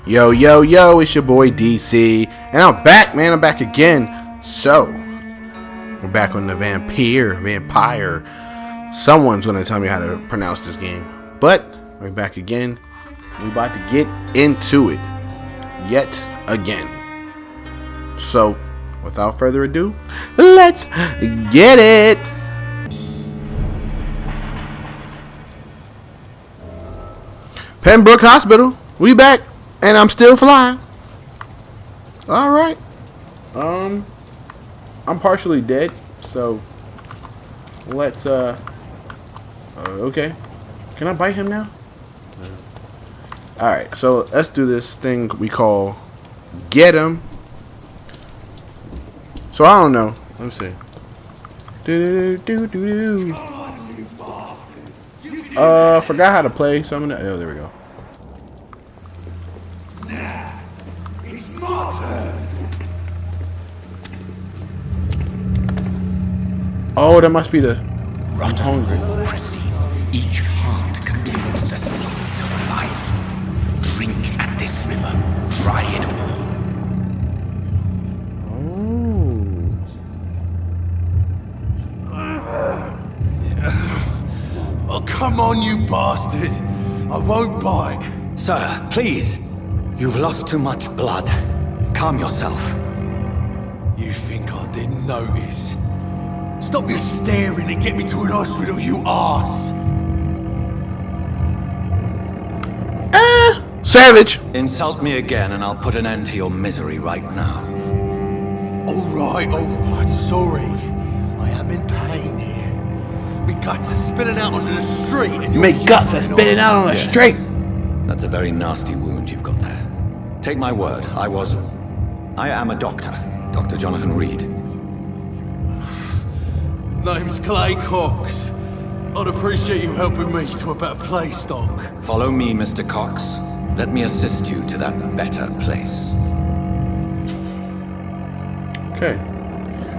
Yo, yo, yo, it's your boy DC, and I'm back, man. I'm back again. So, we're back on the Vampyr. Someone's going to tell me how to pronounce this game. But, we're back again. We're about to get into it. Yet again. So, without further ado, let's get it. Pembroke Hospital. We back. And I'm still flying. Alright. I'm partially dead, so let's okay. Can I bite him now? Alright, so let's do this thing we call get him. So I don't know. Let me see. Forgot how to play some of the there we go. Oh, that must be the. I'm hungry. Pristine. Each heart contains the seeds of life. Drink at this river. Try it all. Oh, come on, you bastard! I won't bite. Sir, please. You've lost too much blood. Calm yourself. You think I didn't notice? Stop your staring and get me to an hospital, you arse! Savage! Insult me again and I'll put an end to your misery right now. Alright, sorry. I am in pain here. My guts are spilling out onto the street and My guts are spilling out on the street! That's a very nasty wound you've got there. Take my word, I am a doctor. Dr. Jonathan Reed. Name's Clay Cox. I'd appreciate you helping me to a better place, Doc. Follow me, Mr. Cox. Let me assist you to that better place. Okay.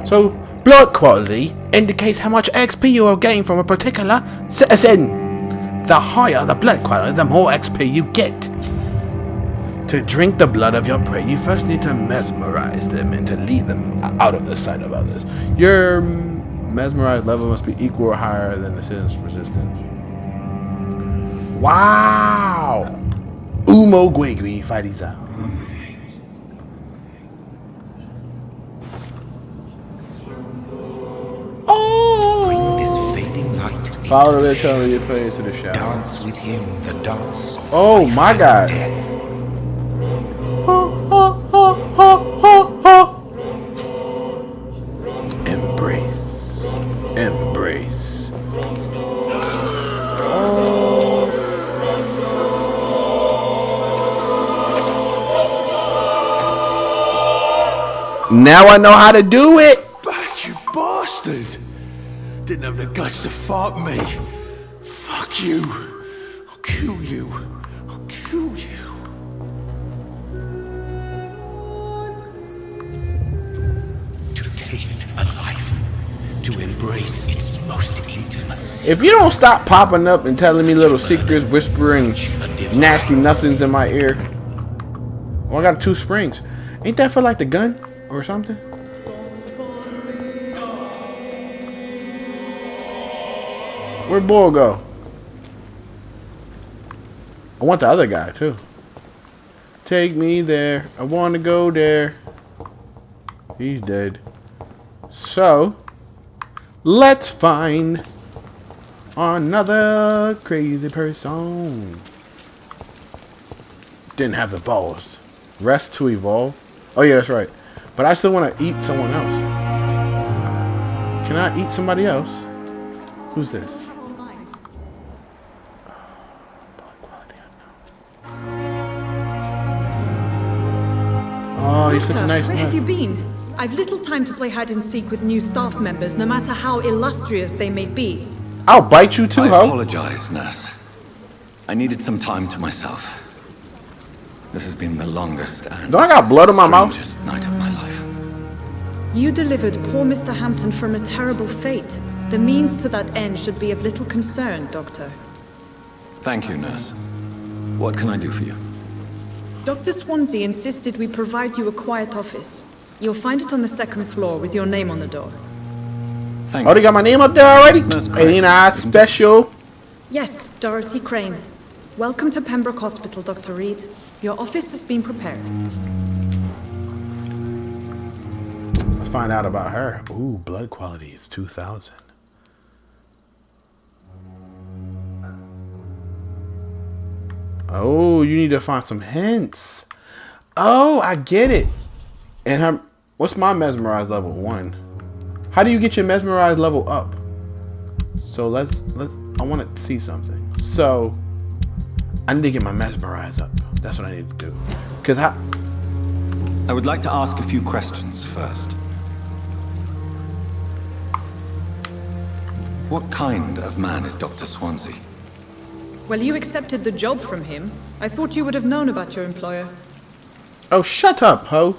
So, blood quality indicates how much XP you will gain from a particular citizen. The higher the blood quality, the more XP you get. To drink the blood of your prey, you first need to mesmerize them and to lead them out of the sight of others. Your mesmerized level must be equal or higher than the citizen's resistance. Wow! Umo Gwegui Fadiza. Bring this fading light. Follow the red telling you play into the shadow. Dance with him the dance of Oh life my and God. death. Embrace. Now I know how to do it. Back, you bastard! Didn't have the guts to fuck me. Fuck you. I'll kill you. I'll kill you. To taste a life. To embrace its most intimate. If you don't stop popping up and telling me little secrets, whispering nasty nothings in my ear. Oh, I got 2 springs. Ain't that for like the gun or something? Where'd Bull go? I want the other guy too. Take me there. I want to go there. He's dead. So, let's find another crazy person. Didn't have the balls. Rest to evolve. Oh yeah, that's right. But I still want to eat someone else. Can I eat somebody else? Who's this? Oh, you're such a nice Where nut. have you been? I've little time to play hide and seek with new staff members, no matter how illustrious they may be. I'll bite you too, I ho. apologize, nurse. I needed some time to myself. This has been the longest and Don't I got blood in my mouth? strangest night of my life. You delivered poor Mr. Hampton from a terrible fate. The means to that end should be of little concern, Doctor. Thank you, nurse. What can I do for you? Dr. Swansea insisted we provide you a quiet office. You'll find it on the second floor with your name on the door. Thank Oh, they you. got my name up there already? That's great. Ain't I special? Yes, Dorothy Crane. Welcome to Pembroke Hospital, Dr. Reed. Your office has been prepared. Let's find out about her. Ooh, blood quality is 2,000. Oh, you need to find some hints. Oh, I get it. And her, what's my mesmerized level? 1. How do you get your mesmerized level up? So let's I want to see something. So I need to get my mesmerized up. That's what I need to do. Cause I would like to ask a few questions first. What kind of man is Dr. Swansea? Well, you accepted the job from him. I thought you would have known about your employer. oh, shut up, ho.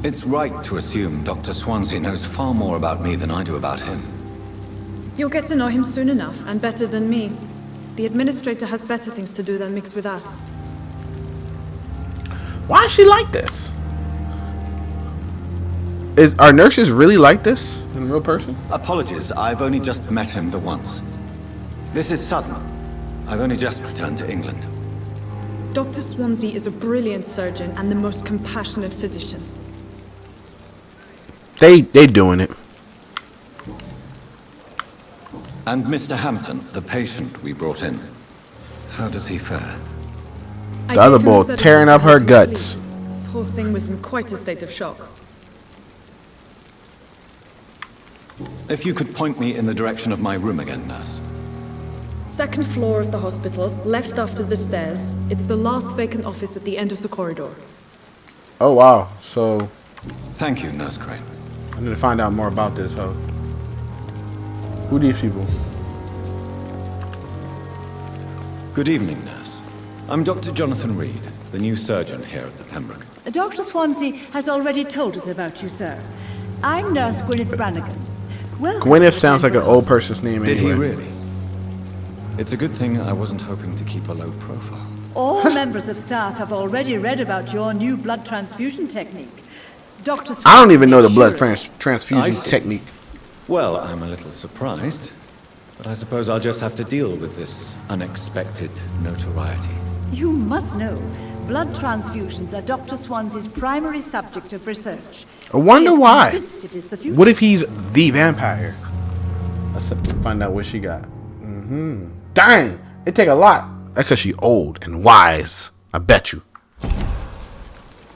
It's right to assume Dr. Swansea knows far more about me than I do about him. You'll get to know him soon enough, and better than me. The administrator has better things to do than mix with us. Why is she like this? Are nurses really like this in real person? Apologies, I've only just met him the once. This is sudden. I've only just returned to England. Dr. Swansea is a brilliant surgeon and the most compassionate physician. They doing it. And Mr. Hampton, the patient we brought in, how does he fare? The other bull tearing up her guts. Poor thing was in quite a state of shock. If you could point me in the direction of my room again, nurse. Second floor of the hospital, left after the stairs. It's the last vacant office at the end of the corridor. Oh wow. So Thank you, Nurse Crane. I need to find out more about this hoe. Who these people? Good evening, nurse. I'm Dr. Jonathan Reed, the new surgeon here at the Pembroke. Dr. Swansea has already told us about you, sir. I'm Nurse Gwyneth Brannigan. Welcome Gwyneth to sounds like an Pembroke old person's name Did he anyway. really? It's a good thing I wasn't hoping to keep a low profile. All members of staff have already read about your new blood transfusion technique. Dr. Swansea I don't even know the made blood sure- I transfusion see. technique. Well, I'm a little surprised, but I suppose I'll just have to deal with this unexpected notoriety. You must know, blood transfusions are Dr. Swansea's primary subject of research. I wonder He is why. convinced it is the future. What if he's the vampire? Let's find out what she got. Dang, it take a lot. That's because she's old and wise. I bet you.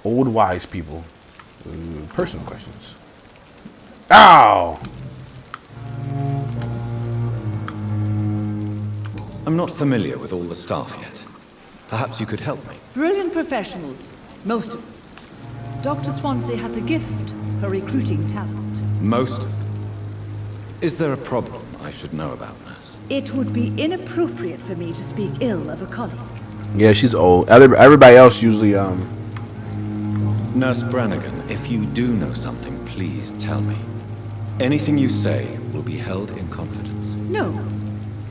Old wise people. Personal questions. Ow! I'm not familiar with all the staff yet. Perhaps you could help me. Brilliant professionals, most of them. Dr. Swansea has a gift for recruiting talent. Most of them. Is there a problem I should know about, nurse? It would be inappropriate for me to speak ill of a colleague. Yeah, she's old. Everybody else usually Nurse Brannigan, if you do know something, please tell me. Anything you say will be held in confidence. No,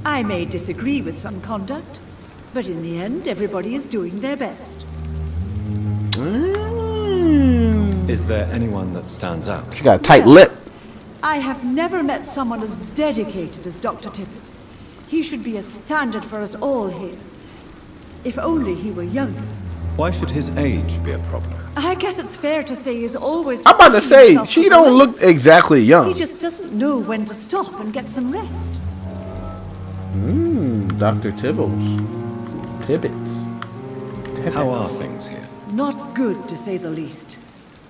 I may disagree with some conduct, but in the end, everybody is doing their best. Is there anyone that stands out? She got a tight lip. I have never met someone as dedicated as Dr. Tippett. He should be a standard for us all here. If only he were younger. Why should his age be a problem? I guess it's fair to say he's always. I'm about to pushing say, himself she to the don't look limits. exactly He young. just doesn't know when to stop and get some rest. Dr. Tibbets. How are things here? Not good, to say the least.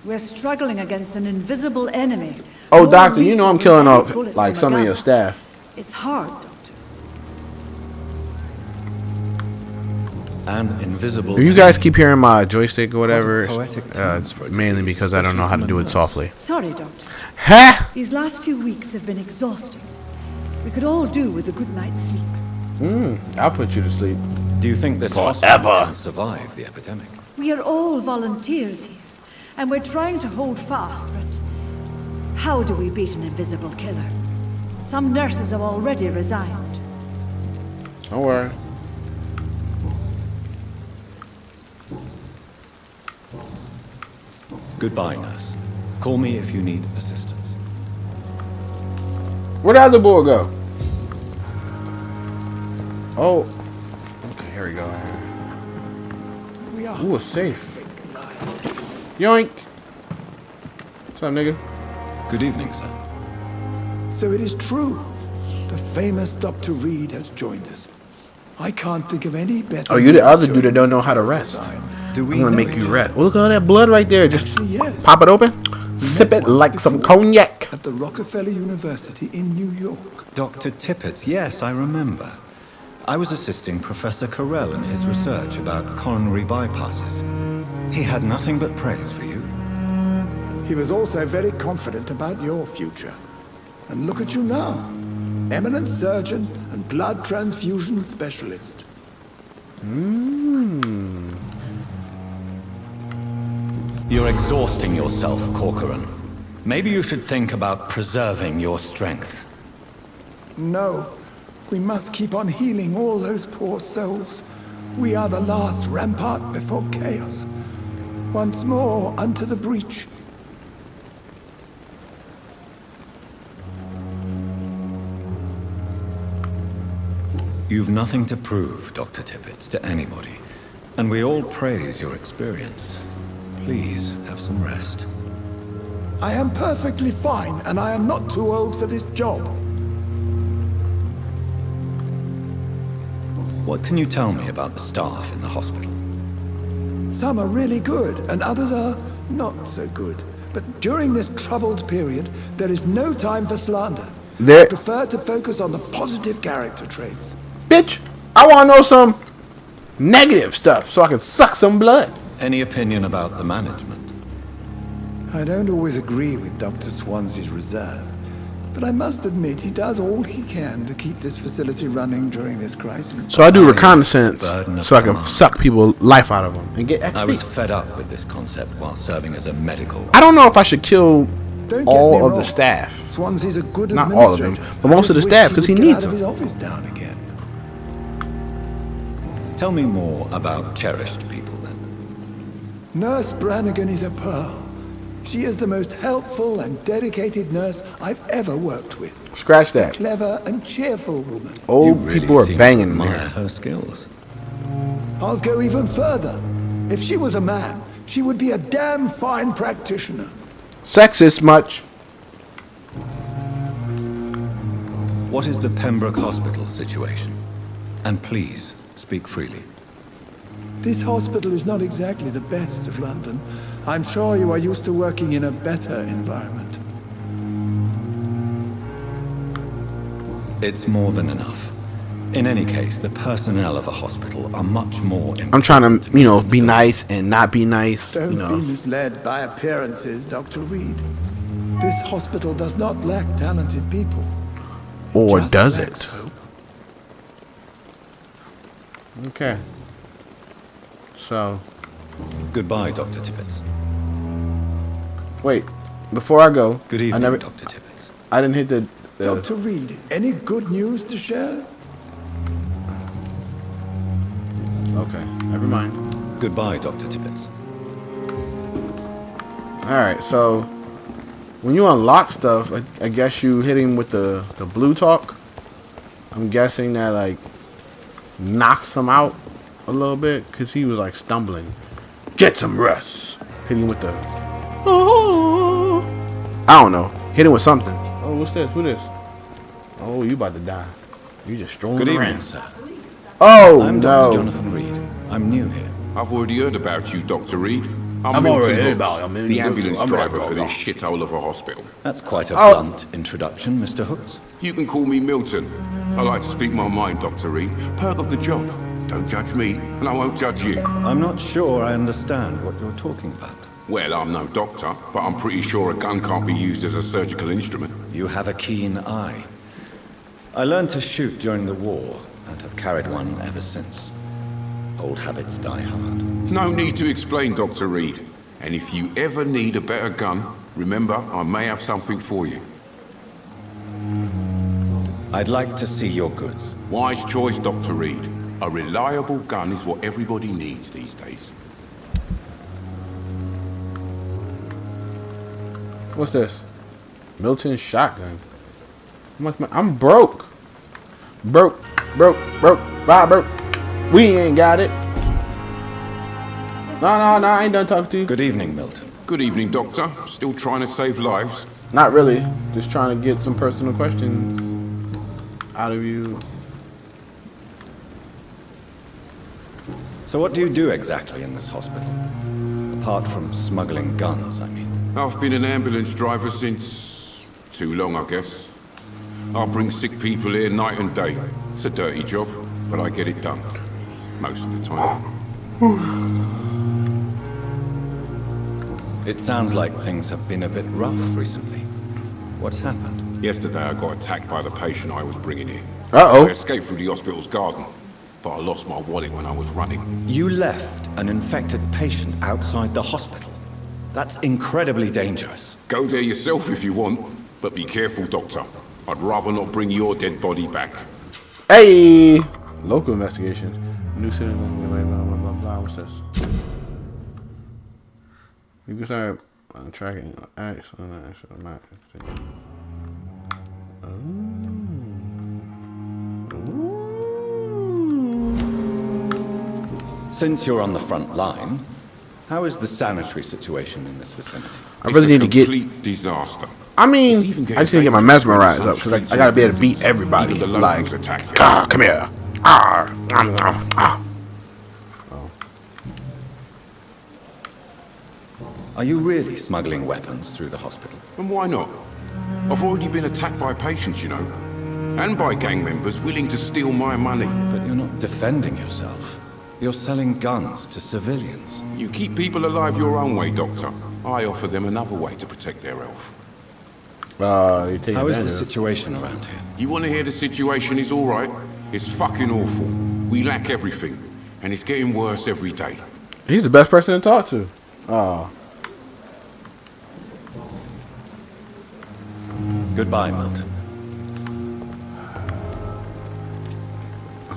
We're struggling against an invisible enemy. Oh, More doctor, you know I'm lethal killing than any off bullet like from a some of your gun. staff. It's hard, Doctor. An invisible. If you guys keep hearing my joystick or whatever, Poetic term it's for a mainly disease, because I don't know how to do it especially from a softly. Sorry, Doctor. Ha! These last few weeks have been exhausting. We could all do with a good night's sleep. I'll put you to sleep. Do you think this Forever. hospital can survive the epidemic? We are all volunteers here, and we're trying to hold fast, but how do we beat an invisible killer? Some nurses have already resigned. Don't worry. Goodbye, nurse. Call me if you need assistance. Where'd the other boy go? Oh. Okay, here we go. Ooh, it's safe. Yoink. What's up, nigga? Good evening, sir. So it is true. The famous Dr. Reed has joined us. I can't think of any better. Oh, you the other dude during that don't these know how to terrible rest. times. Do we I'm gonna know make each you other? rest. Look at all that blood right there. Just Actually, yes. pop it open. We Sip met it once like some before cognac. At the Rockefeller University in New York. Dr. Tippett, yes, I remember. I was assisting Professor Carell in his research about coronary bypasses. He had nothing but praise for you. He was also very confident about your future. And look at you now. Eminent surgeon and blood transfusion specialist. You're exhausting yourself, Corcoran. Maybe you should think about preserving your strength. No, we must keep on healing all those poor souls. We are the last rampart before chaos. Once more unto the breach. You've nothing to prove, Dr. Tippett, to anybody. And we all praise your experience. Please have some rest. I am perfectly fine, and I am not too old for this job. What can you tell me about the staff in the hospital? Some are really good, and others are not so good. But during this troubled period, there is no time for slander. There- I prefer to focus on the positive character traits. Bitch, I want to know some negative stuff so I can suck some blood. Any opinion about the management? I don't always agree with Dr. Swansea's reserve, but I must admit he does all he can to keep this facility running during this crisis. So I do reconnaissance burden of so I can command. suck people life out of them and get I was XP. fed up with this concept while serving as a medical. I don't know if I should kill Don't get me all of the wrong. staff. Swansea's a good Not all of administrator. them, but most I of the just staff, wish 'cause he would get needs out of them. his office down again. Tell me more about cherished people, then. Nurse Brannigan is a pearl. She is the most helpful and dedicated nurse I've ever worked with. Scratch that. Clever and cheerful woman. You Old really people are seem to banging in admire there. her skills. I'll go even further. If she was a man, she would be a damn fine practitioner. Sexist much. What is the Pembroke Hospital situation? And please, speak freely. This hospital is not exactly the best of London. I'm sure you are used to working in a better environment. It's more than enough. In any case, the personnel of a hospital are much more important. I'm trying to, be nice and not be nice. Don't be misled by appearances, Dr. Reed. This hospital does not lack talented people. Or Just does lacks it? hope. Okay. So, Goodbye, Dr. Tippett. wait. Before I go, Good evening, I Dr. Tippett. didn't hit the. Dr. Reed, any good news to share? Okay, never mind. Goodbye, Dr. Tippett. All right, so when you unlock stuff, I guess you hit him with the blue talk. I'm guessing that like knocks him out a little bit because he was like stumbling. Get some rest. Hit him with the. Oh, I don't know. Hit him with something. Oh, what's this? Who this? Oh, you about to die. You just strolling Good around. evening, sir. Oh I'm no. Dr. Jonathan Reed. I'm new here. I've already heard about you, Dr. Reed. I've Milton already heard Hooks, about you. the ambulance I'm driver ready. for this shithole of a hospital. That's quite a Oh. blunt introduction, Mr. Hooks. You can call me Milton. I like to speak my mind, Dr. Reed. Perk of the job. Don't judge me, and I won't judge you. I'm not sure I understand what you're talking about. Well, I'm no doctor, but I'm pretty sure a gun can't be used as a surgical instrument. You have a keen eye. I learned to shoot during the war and have carried one ever since. Old habits die hard. No need to explain, Dr. Reed. And if you ever need a better gun, remember, I may have something for you. I'd like to see your goods. Wise choice, Dr. Reed. A reliable gun is what everybody needs these days. What's this? Milton's shotgun. How much I'm broke. Broke. Bye, broke. We ain't got it. No, I ain't done talking to you. Good evening, Milton. Good evening, Doctor. Still trying to save lives? Not really. Just trying to get some personal questions out of you. So what do you do exactly in this hospital? Apart from smuggling guns, I mean. I've been an ambulance driver since... too long, I guess. I bring sick people here night and day. It's a dirty job, but I get it done. Most of the time. It sounds like things have been a bit rough recently. What's happened? Yesterday I got attacked by the patient I was bringing here. Uh-oh. I escaped through the hospital's garden, but I lost my wallet when I was running. You left an infected patient outside the hospital. That's incredibly dangerous. Go there yourself if you want, but be careful, Doctor. I'd rather not bring your dead body back. Hey! Local investigation. New citizen. Blah, blah, blah. What's this? You can start tracking acts on the actual map. Since you're on the front line, how is the sanitary situation in this vicinity? I really need to get... complete disaster. I mean, I just need to get my mesmerized up because I gotta be able to beat everybody. Even the Like, locals attack you. come here. Are you really smuggling weapons through the hospital? And why not? I've already been attacked by patients, you know. And by gang members willing to steal my money. But you're not defending yourself. You're selling guns to civilians. You keep people alive your own way, Doctor. I offer them another way to protect their health. How How is the situation around here? You want to hear the situation is all right? It's fucking awful. We lack everything. And it's getting worse every day. He's the best person to talk to. Goodbye, Milton.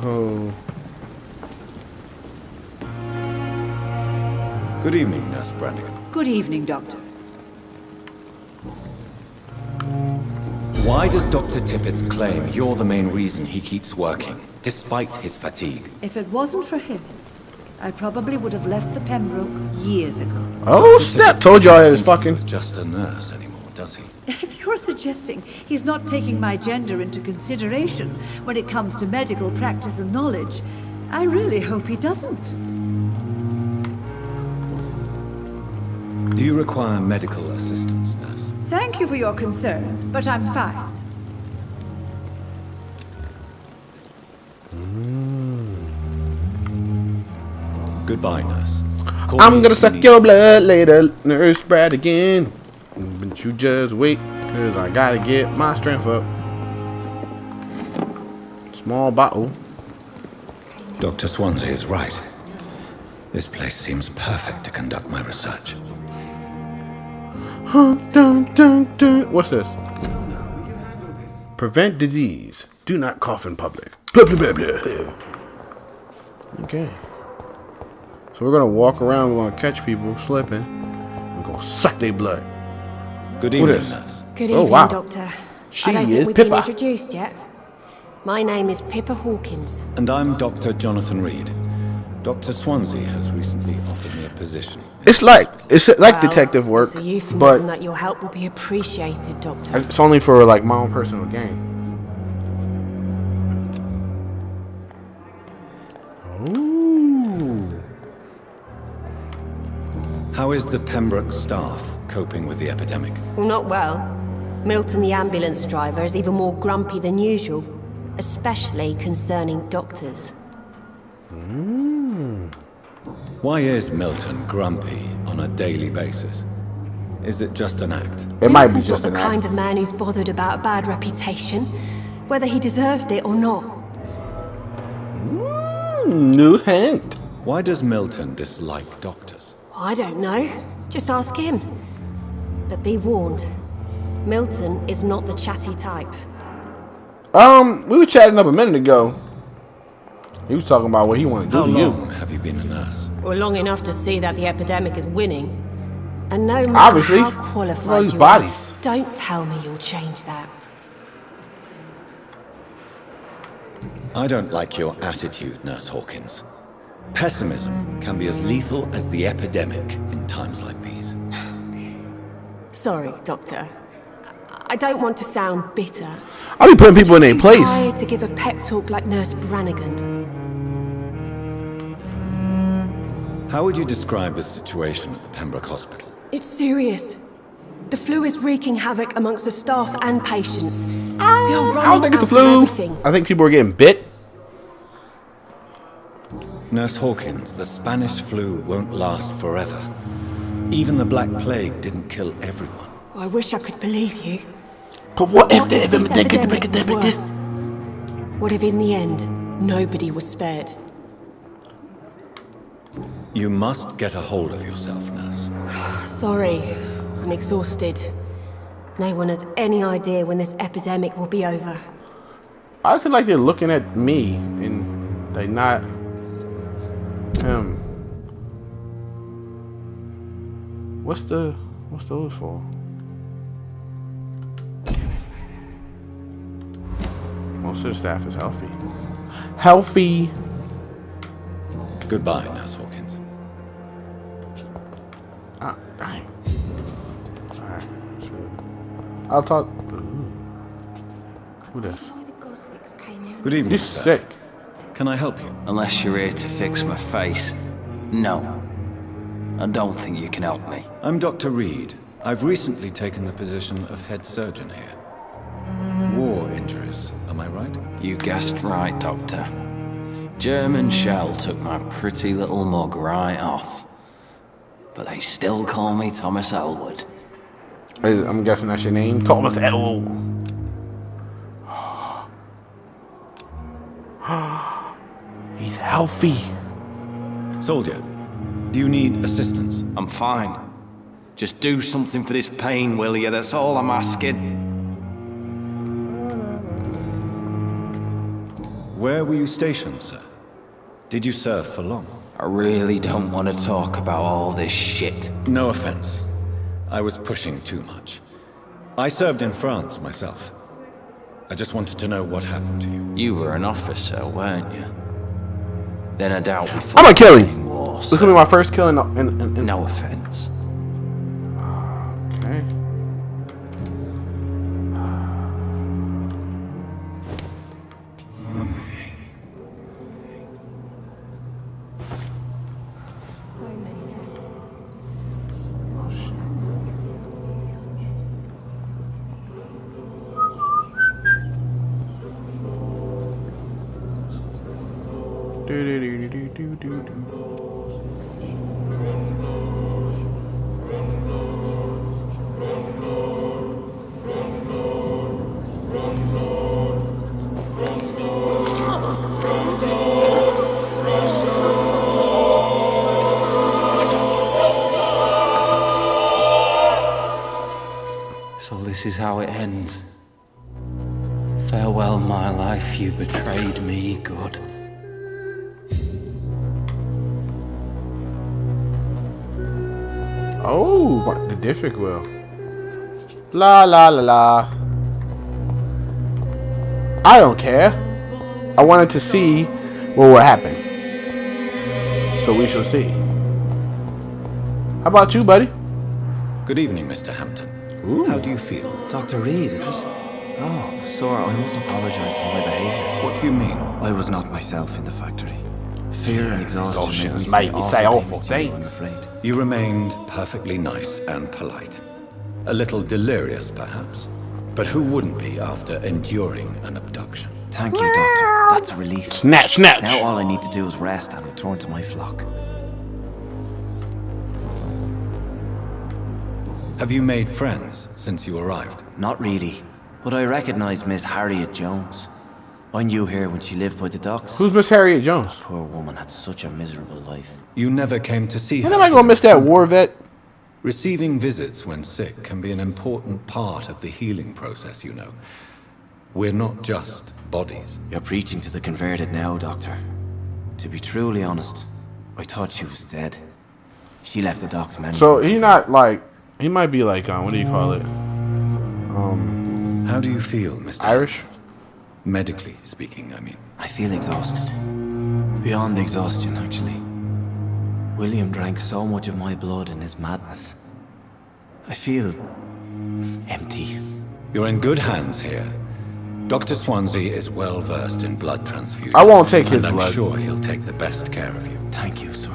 Oh. Good evening, Nurse Brannigan. Good evening, Doctor. Why does Dr. Tippett's claim you're the main reason he keeps working, despite his fatigue? If it wasn't for him, I probably would have left the Pembroke years ago. Oh, snap. Told y'all it was fucking... He's just a nurse anymore, does he? If you're suggesting he's not taking my gender into consideration when it comes to medical practice and knowledge, I really hope he doesn't. Do you require medical assistance, nurse? Thank you for your concern, but I'm fine. Goodbye, nurse. I'm gonna suck your blood later, Nurse Brannigan. But you just wait, cause I gotta get my strength up. Small bottle. Dr. Swansea is right. This place seems perfect to conduct my research. Dun, dun, dun. What's this? Prevent disease. Do not cough in public. Blah, blah, blah, blah. Okay. So we're gonna walk around. We're gonna catch people slipping. We're gonna suck their blood. Good Who evening, this? nurse. Good Oh, evening, wow. Doctor. She I don't is think we've been Pippa. introduced yet. My name is Pippa Hawkins. And I'm Dr. Jonathan Reed. Dr. Swansea has recently offered me a position. It's like Well, detective work, It's a euphemism but that your help will be appreciated, Doctor. it's only for like my own personal gain. Ooh. How is the Pembroke staff coping with the epidemic? Well, not well. Milton, the ambulance driver, is even more grumpy than usual, especially concerning doctors. Why is Milton grumpy on a daily basis? Is it just an act? It might be Milton's just not an the act. kind of man who's bothered about a bad reputation, whether he deserved it or not. New hint. Why does Milton dislike doctors? I don't know. Just ask him. But be warned, Milton is not the chatty type. We were chatting up a minute ago. He was talking about what he wanted to do How to long you. have you been a nurse? Well, long enough to see that the epidemic is winning. And no matter Obviously. how Look at all qualified these you bodies. are, don't tell me you'll change that. I don't like your attitude, Nurse Hawkins. Pessimism can be as lethal as the epidemic in times like these. Sorry, Doctor. I don't want to sound bitter. I'll be putting people in their Too place. tired to give a pep talk like Nurse Brannigan. How would you describe the situation at the Pembroke Hospital? It's serious. The flu is wreaking havoc amongst the staff and patients. We are running I don't think it's the out of flu. everything. I think people are getting bit. Nurse Hawkins, the Spanish flu won't last forever. Even the Black Plague didn't kill everyone. I wish I could believe you. But what if What the if this epidemic was epidemic worse? What if in the end, nobody was spared? You must get a hold of yourself, Nurse. Sorry, I'm exhausted. No one has any idea when this epidemic will be over. I just feel like they're looking at me and they not him. What's those for? Most of the staff is healthy. Healthy. Goodbye, Nurse Hawkins. Ah, dang. Alright. I'll talk. Who this? Good evening, You're sir. sick. Can I help you? Unless you're here to fix my face. No. I don't think you can help me. I'm Dr. Reed. I've recently taken the position of head surgeon here. War injuries, am I right? You guessed right, Doctor. German shell took my pretty little mug right off. But they still call me Thomas Elwood. I'm guessing that's your name, Thomas Elwood. He's healthy. Soldier, do you need assistance? I'm fine. Just do something for this pain, will you? That's all I'm asking. Where were you stationed, sir? Did you serve for long? I really don't want to talk about all this shit. No offense. I was pushing too much. I served in France myself. I just wanted to know what happened to you. You were an officer, weren't you? Then I doubt we I'm gonna kill in him. war, This is gonna be my first kill in No offense. Okay. So this is how it ends. Farewell, my life, you betrayed me, good. Oh, what the district will. La la la la. I don't care. I wanted to see what will happen. So we shall see. How about you, buddy? Good evening, Mr. Hampton. Ooh. How do you feel? Dr. Reed, is it? Oh, sir, I must apologize for my behavior. What do you mean? I was not myself in the factory. Fear and exhaustion made me say awful to you, things. I'm afraid. You remained perfectly nice and polite. A little delirious, perhaps. But who wouldn't be after enduring an abduction? Thank you, Doctor. That's a relief. Snatch, snatch. Now all I need to do is rest and return to my flock. Have you made friends since you arrived? Not really, but I recognize Miss Harriet Jones. I knew her when she lived by the docks. Who's Miss Harriet Jones? Poor woman had such a miserable life. You never came to see her. When am I gonna miss that war vet? Receiving visits when sick can be an important part of the healing process, you know. We're not just bodies. You're preaching to the converted now, Doctor. To be truly honest, I thought she was dead. She left the docks many So months he ago. not like, he might be like, what do you call it? How do you feel, Mr. Irish? Medically speaking, I mean. I feel exhausted. Beyond exhaustion, actually. William drank so much of my blood in his madness. I feel empty. You're in good hands here. Dr. Swansea is well versed in blood transfusion. I won't take his and I'm blood. sure he'll take the best care of you. Thank you, sir.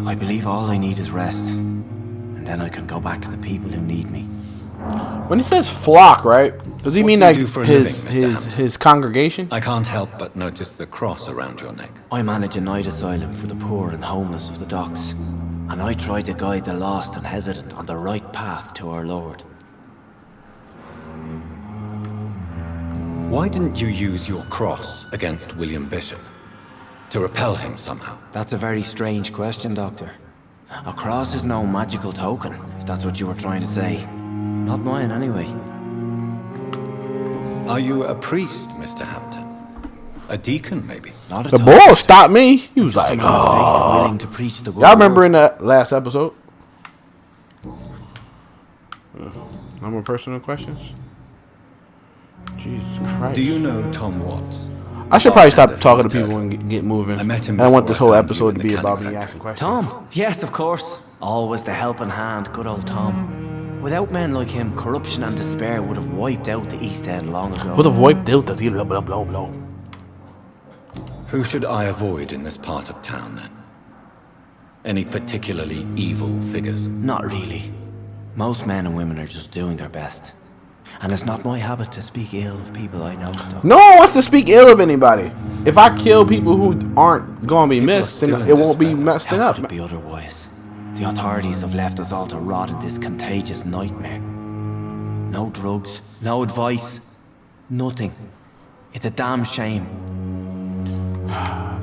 I believe all I need is rest. And then I can go back to the people who need me. When he says flock, right? Does he What mean do you like do for a his living, Mr. Hampton? his congregation? I can't help but notice the cross around your neck. I manage a night asylum for the poor and homeless of the docks. And I try to guide the lost and hesitant on the right path to our Lord. Why didn't you use your cross against William Bishop? To repel him somehow? That's a very strange question, Doctor. A cross is no magical token, if that's what you were trying to say. Not mine, anyway. Are you a priest, Mr. Hampton? A deacon, maybe? Not at The all. bull stopped me. He was like, Just a man of faith oh. willing to preach the good Y'all remember word. in that last episode? No more personal questions? Jesus Christ. Do you know Tom Watts? I should probably stop Bartender talking to from the people and get moving. I met him And I want before this I whole found you episode in to the be canning about me factory. asking questions. Tom? Yes, of course. Always the helping hand, good old Tom. Without men like him, corruption and despair would have wiped out the East End long ago. Would have wiped out the blah blah blah blah. Who should I avoid in this part of town, then? Any particularly evil figures? Not really. Most men and women are just doing their best. And it's not my habit to speak ill of people I know, Doctor. No one wants to speak ill of anybody. If I kill people who aren't going to be People are missed, still then in it won't be despair. messed How up. could it be otherwise? The authorities have left us all to rot in this contagious nightmare. No drugs, no advice, nothing. It's a damn shame.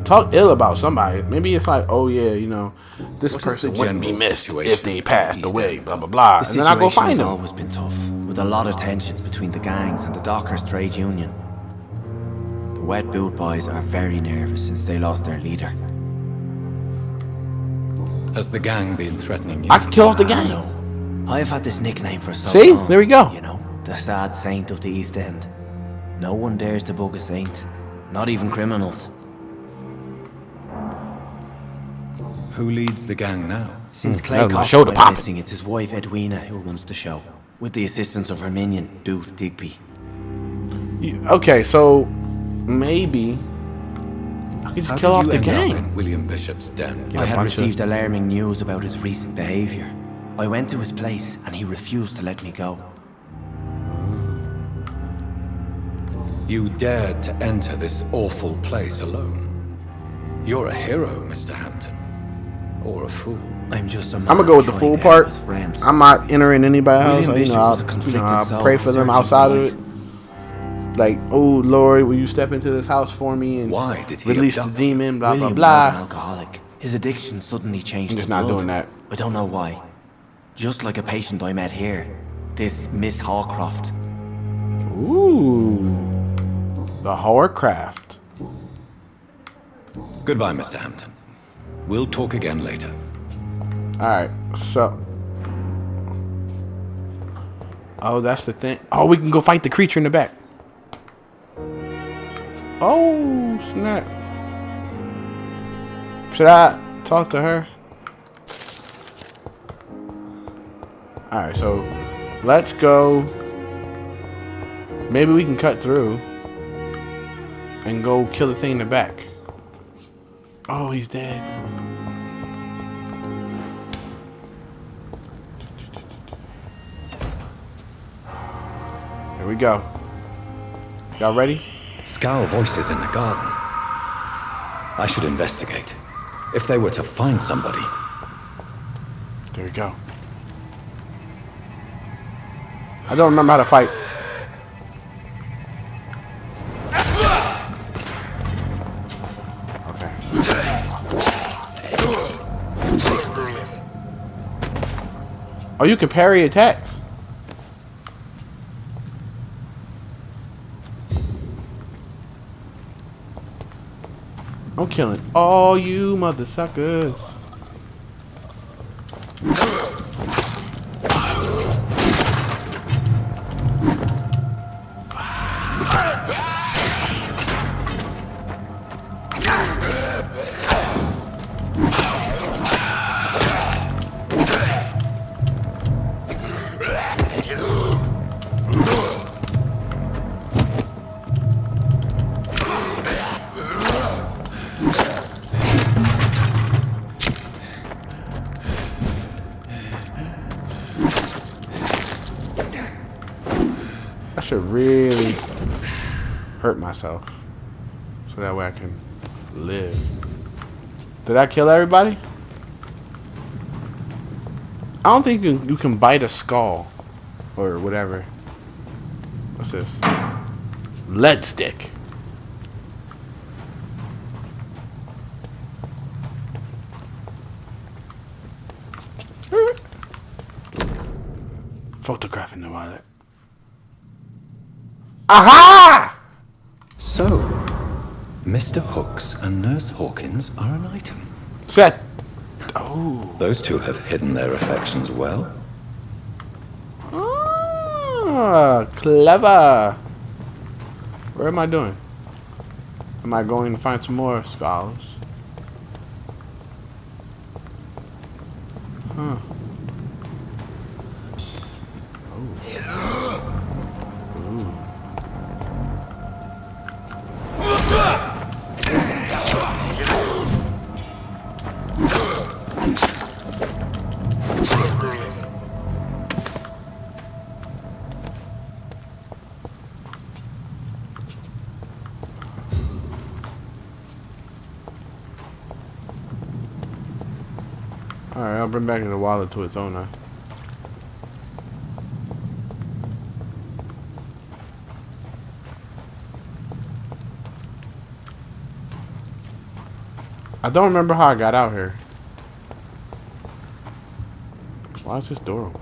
Talk ill about somebody. Maybe it's like, oh yeah, you know, this What is person the wouldn't be general missed situation if they in passed the East away, End? blah blah blah. The And then I go situation find has them. always been tough, with a lot of tensions between the gangs and the Dockers Trade Union. The Wet Boot Boys are very nervous since they lost their leader. Has the gang been threatening you? I can kill off the I gang. know. I've had this nickname for so See? long. There we go. You know, the sad saint of the East End. No one dares to bug a saint, not even criminals. Who leads the gang now? Since that Clay was my Cox shoulder went popping. missing, it's his wife Edwina who runs the show, with the assistance of her minion, Booth Digby. Okay, so maybe I could just How kill did off you the end up gang. in William Bishop's den? Yeah, I a had bunch of- received alarming news about his recent behavior. I went to his place and he refused to let me go. You dared to enter this awful place alone. You're a hero, Mr. Hampton. Or a fool. I'm just a man I'm gonna go with the trying fool to help part. his friends. I'm not entering anybody's house. William You Bishop know, was a I'll conflicted soul pray for them searching outside for of it. Like, oh Lord, will you step into this house for me and Why did he release the abduct you? demon? Blah William blah was an blah. alcoholic. His addiction suddenly changed I'm to just not blood. doing that. I don't know why. Just like a patient I met here, this Miss Hawcroft. Ooh, the Horcraft. Goodbye, Mr. Hampton. We'll talk again later. All right, so. Oh, that's the thing. Oh, we can go fight the creature in the back. Oh, snap. Should I talk to her? Alright, so let's go. Maybe we can cut through and go kill the thing in the back. Oh, he's dead. Here we go. Y'all ready? Scowl voices in the garden. I should investigate. If they were to find somebody. There we go. I don't remember how to fight. Okay. Oh, you can parry attacks. I'm killing all you mother suckers. I should really hurt myself so that way I can live. Did I kill everybody? I don't think you can bite a skull or whatever. What's this? Lead stick. Photographing the wallet. Aha! So, Mr. Hooks and Nurse Hawkins are an item. Set. Oh. Those two have hidden their affections well. Ah, clever. Where am I doing? Am I going to find some more scholars? Huh. Alright, I'll bring back the wallet to its owner. I don't remember how I got out here. Why is this door open?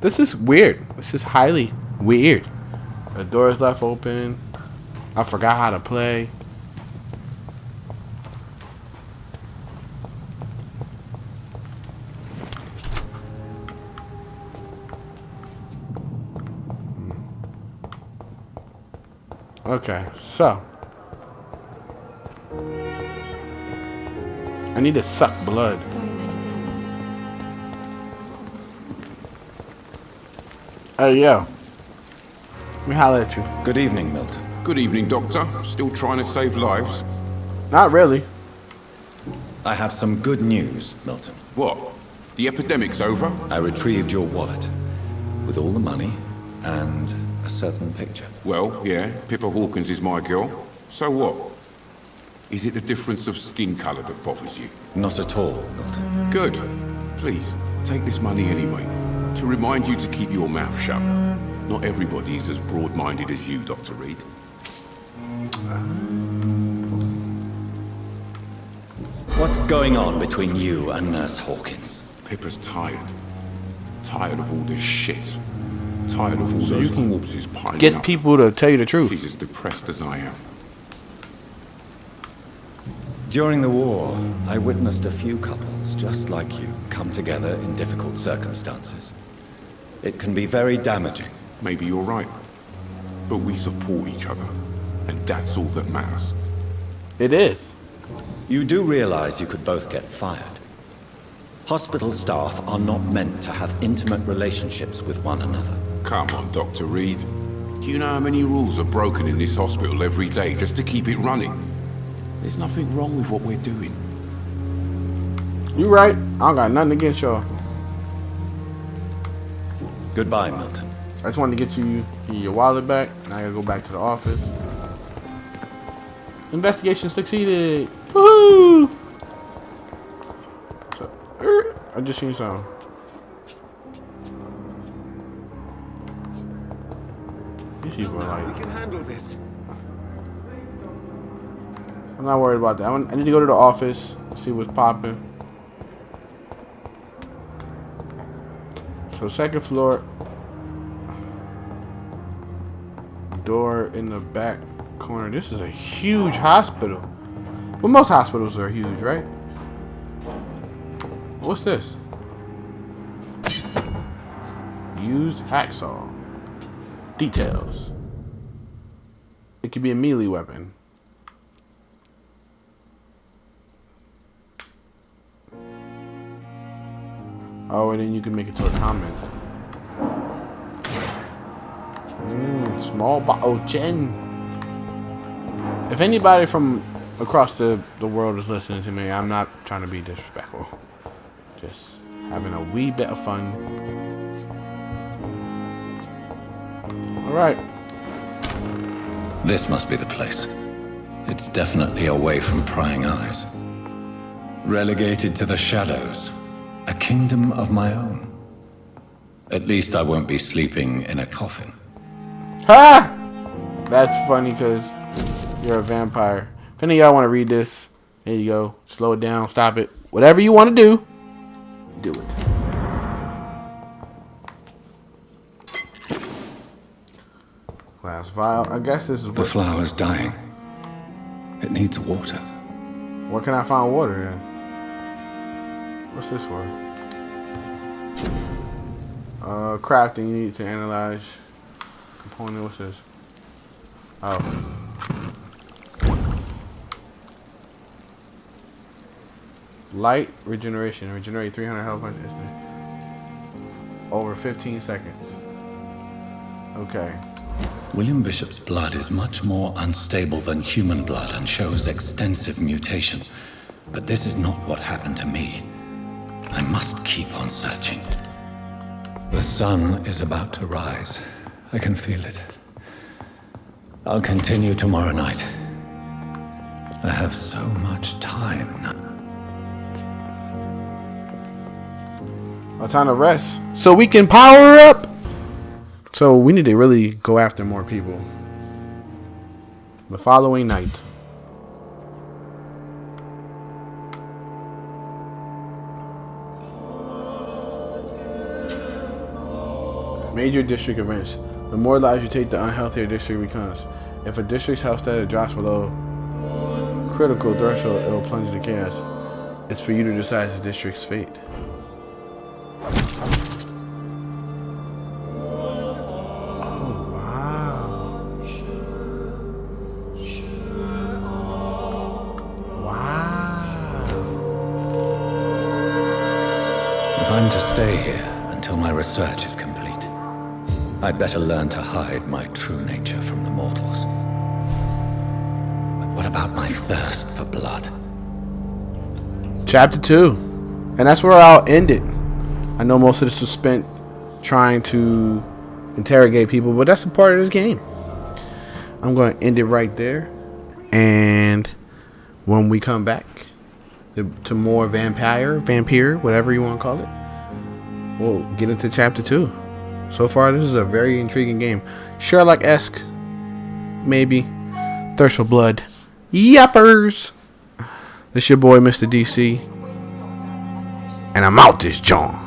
This is weird. This is highly weird. The door is left open. I forgot how to play. Okay, so I need to suck blood. Hey, yo. Let me holler at you. Good evening, Milton. Good evening, Doctor. Still trying to save lives? Not really. I have some good news, Milton. What? The epidemic's over? I retrieved your wallet with all the money and a certain picture. Well, yeah, Pippa Hawkins is my girl. So what? Is it the difference of skin colour that bothers you? Not at all, Milton. Good. Please, take this money anyway. To remind you to keep your mouth shut. Not everybody is as broad-minded as you, Dr. Reed. What's going on between you and Nurse Hawkins? Pippa's tired. Tired of all this shit. Tired of all So those you can corpses piling get up. people to tell you the truth. She's as depressed as I am. During the war, I witnessed a few couples just like you come together in difficult circumstances. It can be very damaging. Maybe you're right. But we support each other. And that's all that matters. It is. You do realize you could both get fired. Hospital staff are not meant to have intimate relationships with one another. Come on, Dr. Reed. Do you know how many rules are broken in this hospital every day just to keep it running? There's nothing wrong with what we're doing. You right. I don't got nothing against y'all. Goodbye, Milton. I just wanted to get you your wallet back. Now I gotta go back to the office. Investigation succeeded. Woohoo! So, I just seen something. These people are like, We can handle this. I'm not worried about that. I need to go to the office, see what's popping. So second floor. Door in the back corner. This is a huge hospital. Well, most hospitals are huge, right? What's this? Used hacksaw. Details. It could be a melee weapon. Oh, and then you can make it to a comment. Small bottle gin. If anybody from across the world is listening to me, I'm not trying to be disrespectful. Just having a wee bit of fun. Alright. This must be the place. It's definitely away from prying eyes. Relegated to the shadows. A kingdom of my own. At least I won't be sleeping in a coffin. Ha! That's funny because you're a vampire. If any of y'all want to read this, there you go. Slow it down, stop it. Whatever you want to do it. Glass vial. I guess this is The flower's dying. It needs water. Where can I find water then? What's this for? Crafting. You need to analyze component. What's this? Oh. Light regeneration. Regenerate 300 health points instantly. Over 15 seconds. Okay. William Bishop's blood is much more unstable than human blood and shows extensive mutation. But this is not what happened to me. I must keep on searching. The sun is about to rise. I can feel it. I'll continue tomorrow night. I have so much time now. Our time to rest. So we can power up. So we need to really go after more people. The following night. Major district events. The more lives you take, the unhealthier district becomes. If a district's health status drops below critical threshold, it will plunge into chaos. It's for you to decide the district's fate. I'm to stay here until my research is complete. I'd better learn to hide my true nature from the mortals. But what about my thirst for blood? Chapter 2. And that's where I'll end it. I know most of this was spent trying to interrogate people, but that's a part of this game. I'm going to end it right there. And when we come back to more Vampyr, whatever you want to call it, we'll get into chapter 2. So far, this is a very intriguing game. Sherlock-esque, maybe. Thirst for blood. Yappers! This your boy, Mr. DC. And I'm out this John.